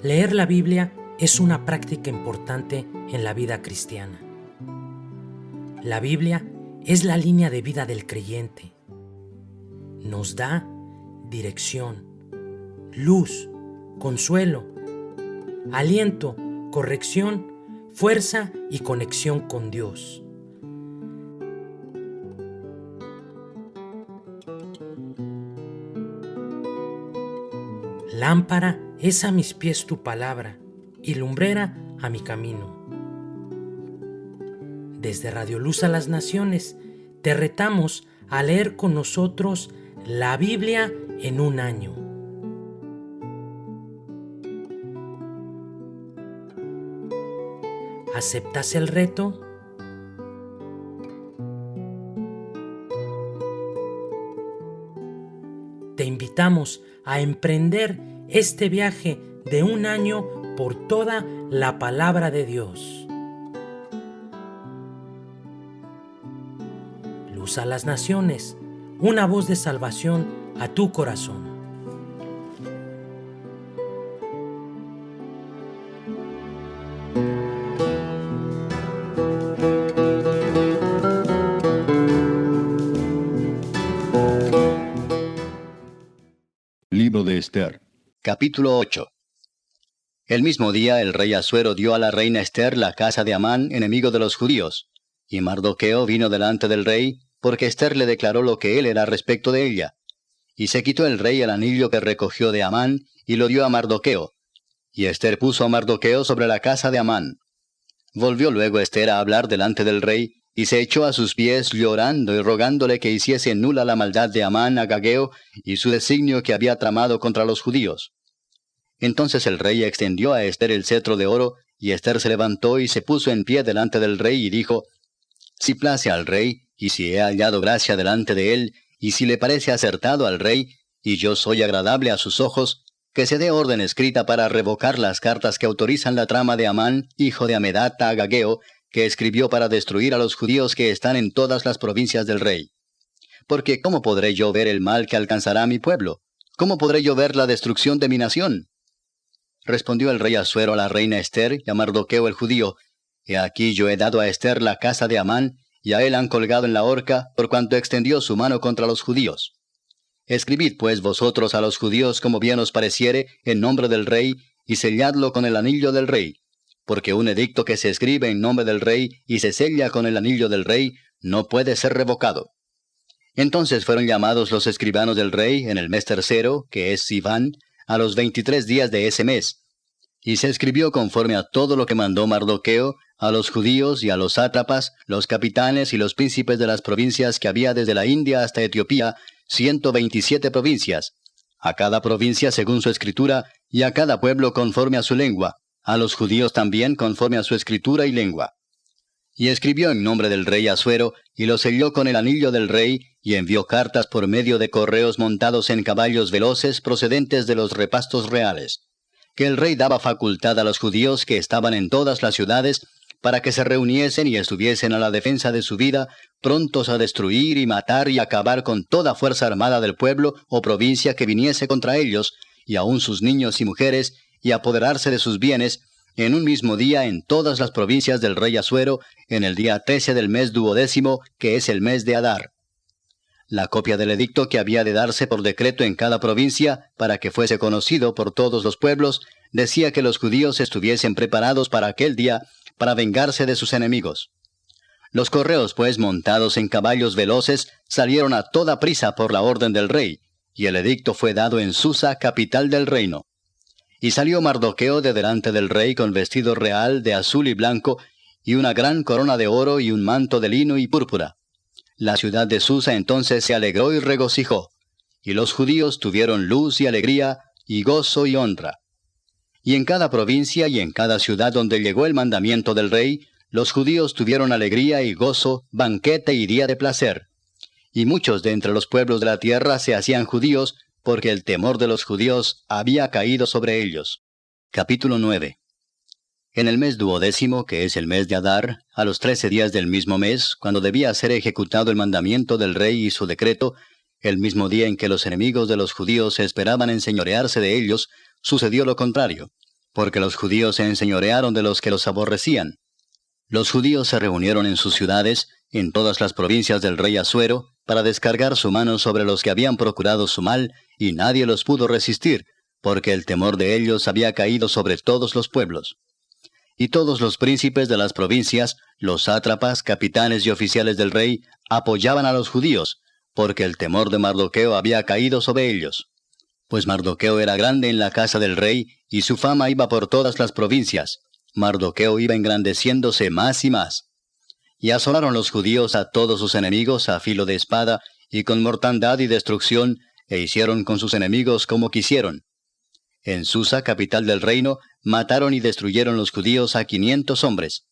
Leer la Biblia es una práctica importante en la vida cristiana. La Biblia es la línea de vida del creyente. Nos da dirección, luz, consuelo, aliento, corrección, fuerza y conexión con Dios. Lámpara es a mis pies tu palabra y lumbrera a mi camino. Desde Radio Luz a las Naciones, te retamos a leer con nosotros la Biblia en un año. ¿Aceptas el reto? Te invitamos a emprender este viaje de un año por toda la palabra de Dios. Luz a las Naciones, una voz de salvación a tu corazón. Libro de Ester. Capítulo 8. El mismo día el rey Asuero dio a la reina Ester la casa de Amán, enemigo de los judíos. Y Mardoqueo vino delante del rey, porque Ester le declaró lo que él era respecto de ella. Y se quitó el rey el anillo que recogió de Amán, y lo dio a Mardoqueo. Y Ester puso a Mardoqueo sobre la casa de Amán. Volvió luego Ester a hablar delante del rey, y se echó a sus pies llorando y rogándole que hiciese nula la maldad de Amán Agageo y su designio que había tramado contra los judíos. Entonces el rey extendió a Ester el cetro de oro, y Ester se levantó y se puso en pie delante del rey y dijo: Si place al rey, y si he hallado gracia delante de él, y si le parece acertado al rey, y yo soy agradable a sus ojos, que se dé orden escrita para revocar las cartas que autorizan la trama de Amán, hijo de Amedata Agageo, que escribió para destruir a los judíos que están en todas las provincias del rey. Porque ¿cómo podré yo ver el mal que alcanzará a mi pueblo? ¿Cómo podré yo ver la destrucción de mi nación? Respondió el rey Asuero a la reina Ester y a Mardoqueo el judío: He aquí yo he dado a Ester la casa de Amán, y a él han colgado en la horca, por cuanto extendió su mano contra los judíos. Escribid pues vosotros a los judíos como bien os pareciere, en nombre del rey, y selladlo con el anillo del rey. Porque un edicto que se escribe en nombre del rey y se sella con el anillo del rey, no puede ser revocado. Entonces fueron llamados los escribanos del rey en el mes tercero, que es Sivan, a los 23 días de ese mes. Y se escribió conforme a todo lo que mandó Mardoqueo, a los judíos y a los sátrapas, los capitanes y los príncipes de las provincias que había desde la India hasta Etiopía, 127 provincias, a cada provincia según su escritura, y a cada pueblo conforme a su lengua, a los judíos también conforme a su escritura y lengua. Y escribió en nombre del rey Asuero, y lo selló con el anillo del rey, y envió cartas por medio de correos montados en caballos veloces procedentes de los repastos reales, que el rey daba facultad a los judíos que estaban en todas las ciudades, para que se reuniesen y estuviesen a la defensa de su vida, prontos a destruir y matar y acabar con toda fuerza armada del pueblo o provincia que viniese contra ellos, y aun sus niños y mujeres, y apoderarse de sus bienes, en un mismo día en todas las provincias del rey Asuero, en el día 13 del mes 12º, que es el mes de Adar. La copia del edicto que había de darse por decreto en cada provincia, para que fuese conocido por todos los pueblos, decía que los judíos estuviesen preparados para aquel día, para vengarse de sus enemigos. Los correos, pues, montados en caballos veloces, salieron a toda prisa por la orden del rey, y el edicto fue dado en Susa, capital del reino. Y salió Mardoqueo de delante del rey con vestido real de azul y blanco, y una gran corona de oro y un manto de lino y púrpura. La ciudad de Susa entonces se alegró y regocijó, y los judíos tuvieron luz y alegría, y gozo y honra. Y en cada provincia y en cada ciudad donde llegó el mandamiento del rey, los judíos tuvieron alegría y gozo, banquete y día de placer. Y muchos de entre los pueblos de la tierra se hacían judíos, porque el temor de los judíos había caído sobre ellos. Capítulo 9. En el mes 12º, que es el mes de Adar, a los 13 días del mismo mes, cuando debía ser ejecutado el mandamiento del rey y su decreto, el mismo día en que los enemigos de los judíos esperaban enseñorearse de ellos, sucedió lo contrario, porque los judíos se enseñorearon de los que los aborrecían. Los judíos se reunieron en sus ciudades, en todas las provincias del rey Asuero, para descargar su mano sobre los que habían procurado su mal, y nadie los pudo resistir, porque el temor de ellos había caído sobre todos los pueblos. Y todos los príncipes de las provincias, los sátrapas, capitanes y oficiales del rey, apoyaban a los judíos, porque el temor de Mardoqueo había caído sobre ellos. Pues Mardoqueo era grande en la casa del rey, y su fama iba por todas las provincias. Mardoqueo iba engrandeciéndose más y más. Y asolaron los judíos a todos sus enemigos a filo de espada, y con mortandad y destrucción, e hicieron con sus enemigos como quisieron. En Susa, capital del reino, mataron y destruyeron los judíos a 500 hombres.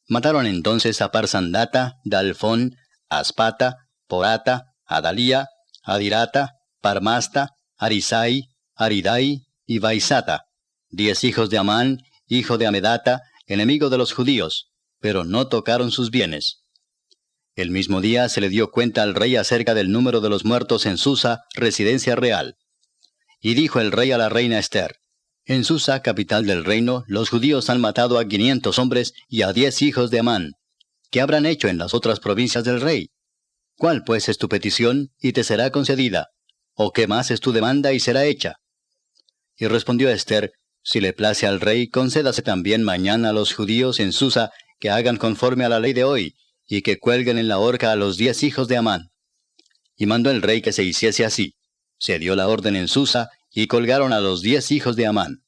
Mataron entonces a Parsandata, Dalfón, Aspata, Porata, Adalía, Adirata, Parmasta, Arisai, Aridai y Vaisata, 10 hijos de Amán, hijo de Amedata, enemigo de los judíos, pero no tocaron sus bienes. El mismo día se le dio cuenta al rey acerca del número de los muertos en Susa, residencia real. Y dijo el rey a la reina Ester: En Susa, capital del reino, los judíos han matado a 500 hombres y a 10 hijos de Amán. ¿Qué habrán hecho en las otras provincias del rey? ¿Cuál pues es tu petición, y te será concedida? ¿O qué más es tu demanda, y será hecha? Y respondió Ester: Si le place al rey, concédase también mañana a los judíos en Susa que hagan conforme a la ley de hoy, y que cuelguen en la horca a los 10 hijos de Amán. Y mandó el rey que se hiciese así. Se dio la orden en Susa, y colgaron a los 10 hijos de Amán.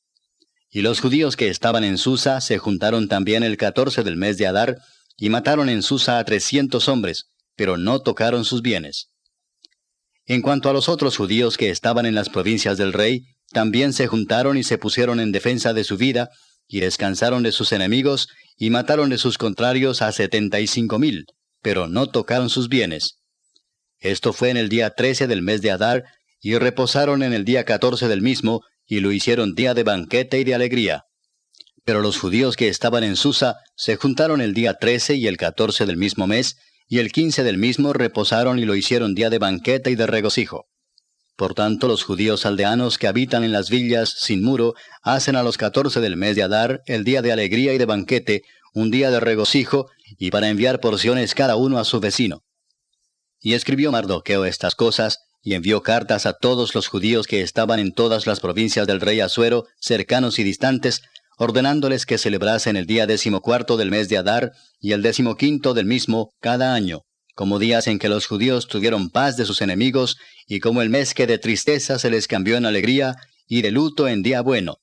Y los judíos que estaban en Susa se juntaron también el 14 del mes de Adar, y mataron en Susa a 300 hombres, pero no tocaron sus bienes. En cuanto a los otros judíos que estaban en las provincias del rey, también se juntaron y se pusieron en defensa de su vida, y descansaron de sus enemigos, y mataron de sus contrarios a 75,000, pero no tocaron sus bienes. Esto fue en el día 13 del mes de Adar, y reposaron en el día 14 del mismo, y lo hicieron día de banquete y de alegría. Pero los judíos que estaban en Susa se juntaron el día 13 y el 14 del mismo mes, y el 15 del mismo reposaron y lo hicieron día de banquete y de regocijo. Por tanto, los judíos aldeanos que habitan en las villas sin muro hacen a los 14 del mes de Adar el día de alegría y de banquete, un día de regocijo, y para enviar porciones cada uno a su vecino. Y escribió Mardoqueo estas cosas, y envió cartas a todos los judíos que estaban en todas las provincias del rey Asuero, cercanos y distantes, ordenándoles que celebrasen el día 14 del mes de Adar y el 15 del mismo cada año, como días en que los judíos tuvieron paz de sus enemigos, y como el mes que de tristeza se les cambió en alegría, y de luto en día bueno,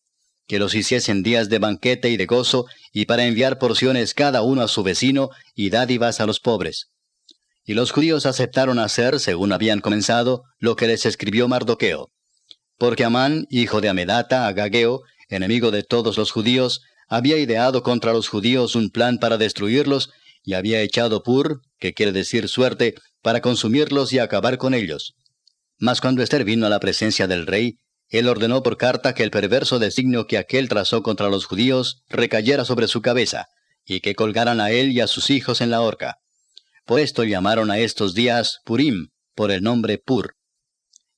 que los hiciesen días de banquete y de gozo, y para enviar porciones cada uno a su vecino, y dádivas a los pobres. Y los judíos aceptaron hacer, según habían comenzado, lo que les escribió Mardoqueo. Porque Amán, hijo de Amedata, agageo, enemigo de todos los judíos, había ideado contra los judíos un plan para destruirlos, y había echado pur, que quiere decir suerte, para consumirlos y acabar con ellos. Mas cuando Ester vino a la presencia del rey, él ordenó por carta que el perverso designio que aquél trazó contra los judíos recayera sobre su cabeza, y que colgaran a él y a sus hijos en la horca. Por esto llamaron a estos días Purim, por el nombre Pur.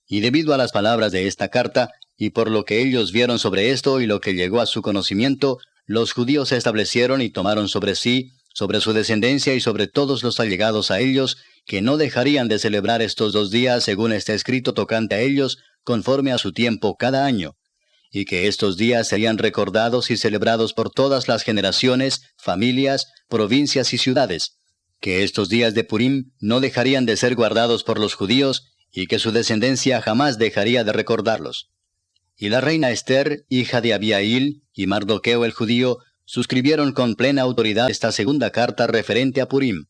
Y debido a las palabras de esta carta, y por lo que ellos vieron sobre esto y lo que llegó a su conocimiento, los judíos se establecieron y tomaron sobre sí, sobre su descendencia y sobre todos los allegados a ellos, que no dejarían de celebrar estos 2 días según está escrito tocante a ellos, conforme a su tiempo cada año, y que estos días serían recordados y celebrados por todas las generaciones, familias, provincias y ciudades, que estos días de Purim no dejarían de ser guardados por los judíos, y que su descendencia jamás dejaría de recordarlos. Y la reina Ester, hija de Abihail, y Mardoqueo el judío, suscribieron con plena autoridad esta segunda carta referente a Purim.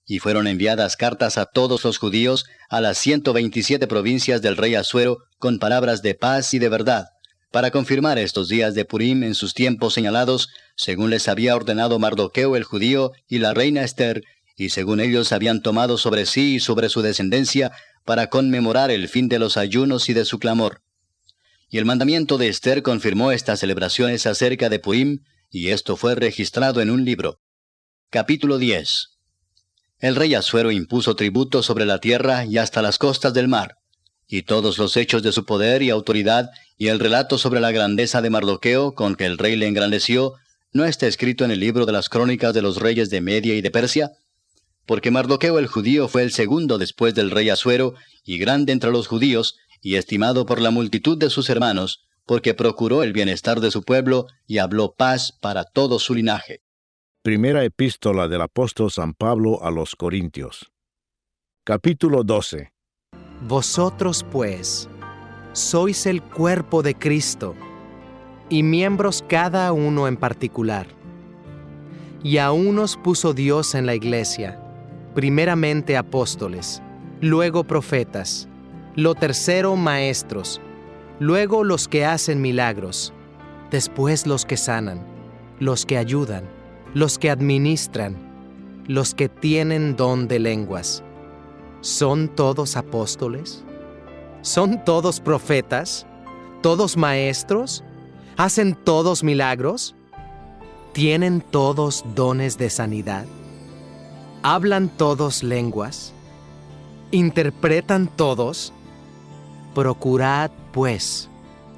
Y fueron enviadas cartas a todos los judíos, a las 127 provincias del rey Asuero, con palabras de paz y de verdad, para confirmar estos días de Purim en sus tiempos señalados, según les había ordenado Mardoqueo el judío y la reina Ester, y según ellos habían tomado sobre sí y sobre su descendencia, para conmemorar el fin de los ayunos y de su clamor. Y el mandamiento de Ester confirmó estas celebraciones acerca de Purim, y esto fue registrado en un libro. Capítulo 10. El rey Asuero impuso tributo sobre la tierra y hasta las costas del mar, y todos los hechos de su poder y autoridad, y el relato sobre la grandeza de Mardoqueo con que el rey le engrandeció, ¿no está escrito en el libro de las crónicas de los reyes de Media y de Persia? Porque Mardoqueo el judío fue el segundo después del rey Asuero, y grande entre los judíos, y estimado por la multitud de sus hermanos, porque procuró el bienestar de su pueblo, y habló paz para todo su linaje. Primera epístola del apóstol San Pablo a los Corintios. Capítulo 12. Vosotros, pues, sois el cuerpo de Cristo, y miembros cada uno en particular. Y a unos puso Dios en la iglesia, primeramente apóstoles, luego profetas, lo tercero maestros, luego los que hacen milagros, después los que sanan, los que ayudan, los que administran, los que tienen don de lenguas. ¿Son todos apóstoles? ¿Son todos profetas? ¿Todos maestros? ¿Hacen todos milagros? ¿Tienen todos dones de sanidad? ¿Hablan todos lenguas? ¿Interpretan todos? Procurad, pues,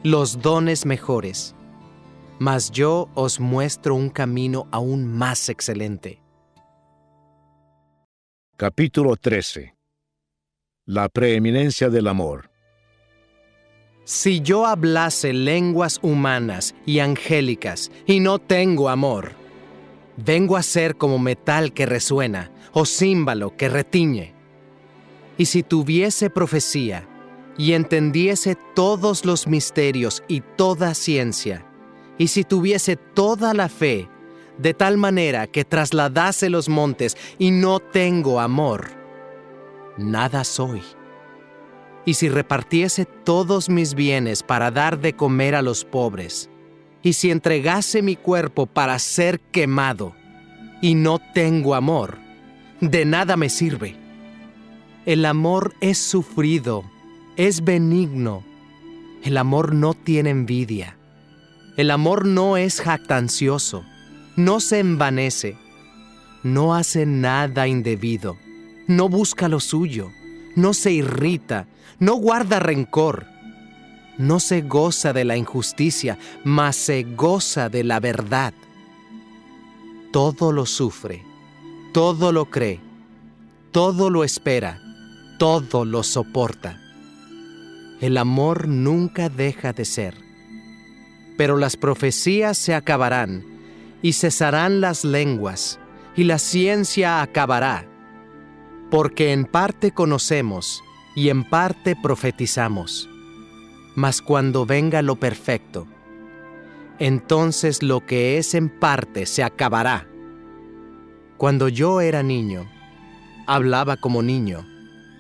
los dones mejores, mas yo os muestro un camino aún más excelente. Capítulo 13. La preeminencia del amor. Si yo hablase lenguas humanas y angélicas y no tengo amor, vengo a ser como metal que resuena o címbalo que retiñe. Y si tuviese profecía y entendiese todos los misterios y toda ciencia, y si tuviese toda la fe, de tal manera que trasladase los montes y no tengo amor, nada soy. Y si repartiese todos mis bienes para dar de comer a los pobres, y si entregase mi cuerpo para ser quemado, y no tengo amor, de nada me sirve. El amor es sufrido, es benigno. El amor no tiene envidia. El amor no es jactancioso, no se envanece, no hace nada indebido, no busca lo suyo, no se irrita, no guarda rencor, no se goza de la injusticia, mas se goza de la verdad. Todo lo sufre, todo lo cree, todo lo espera, todo lo soporta. El amor nunca deja de ser. Pero las profecías se acabarán, y cesarán las lenguas, y la ciencia acabará. Porque en parte conocemos, y en parte profetizamos. Mas cuando venga lo perfecto, entonces lo que es en parte se acabará. Cuando yo era niño, hablaba como niño,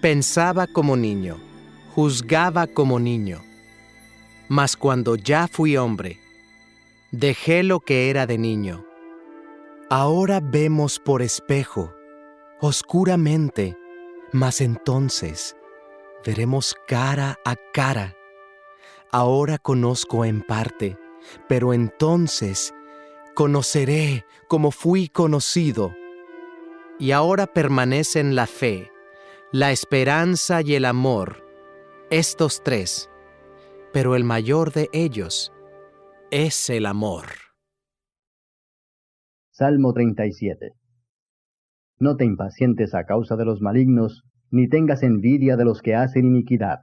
pensaba como niño, juzgaba como niño. Mas cuando ya fui hombre, dejé lo que era de niño. Ahora vemos por espejo, oscuramente, mas entonces veremos cara a cara. Ahora conozco en parte, pero entonces conoceré como fui conocido. Y ahora permanecen la fe, la esperanza y el amor, estos tres, pero el mayor de ellos es el amor. Salmo 37. No te impacientes a causa de los malignos, ni tengas envidia de los que hacen iniquidad.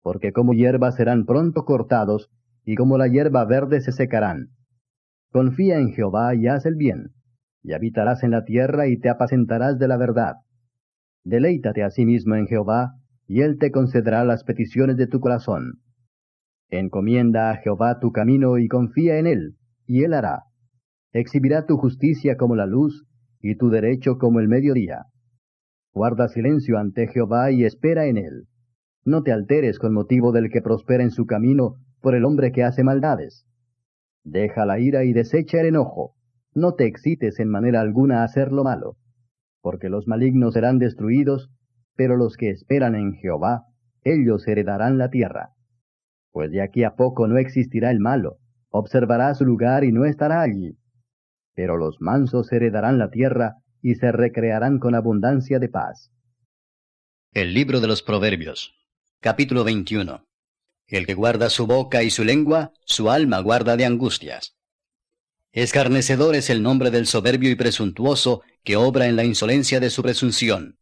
Porque como hierba serán pronto cortados, y como la hierba verde se secarán. Confía en Jehová y haz el bien, y habitarás en la tierra y te apacentarás de la verdad. Deleítate asimismo en Jehová, y él te concederá las peticiones de tu corazón. Encomienda a Jehová tu camino y confía en él, y él hará. Exhibirá tu justicia como la luz, y tu derecho como el mediodía. Guarda silencio ante Jehová y espera en él. No te alteres con motivo del que prospera en su camino, por el hombre que hace maldades. Deja la ira y desecha el enojo. No te excites en manera alguna a hacer lo malo, porque los malignos serán destruidos, pero los que esperan en Jehová, ellos heredarán la tierra. Pues de aquí a poco no existirá el malo, observará su lugar y no estará allí. Pero los mansos heredarán la tierra y se recrearán con abundancia de paz. El libro de los Proverbios, Capítulo 21. El que guarda su boca y su lengua, su alma guarda de angustias. Escarnecedor es el nombre del soberbio y presuntuoso, que obra en la insolencia de su presunción.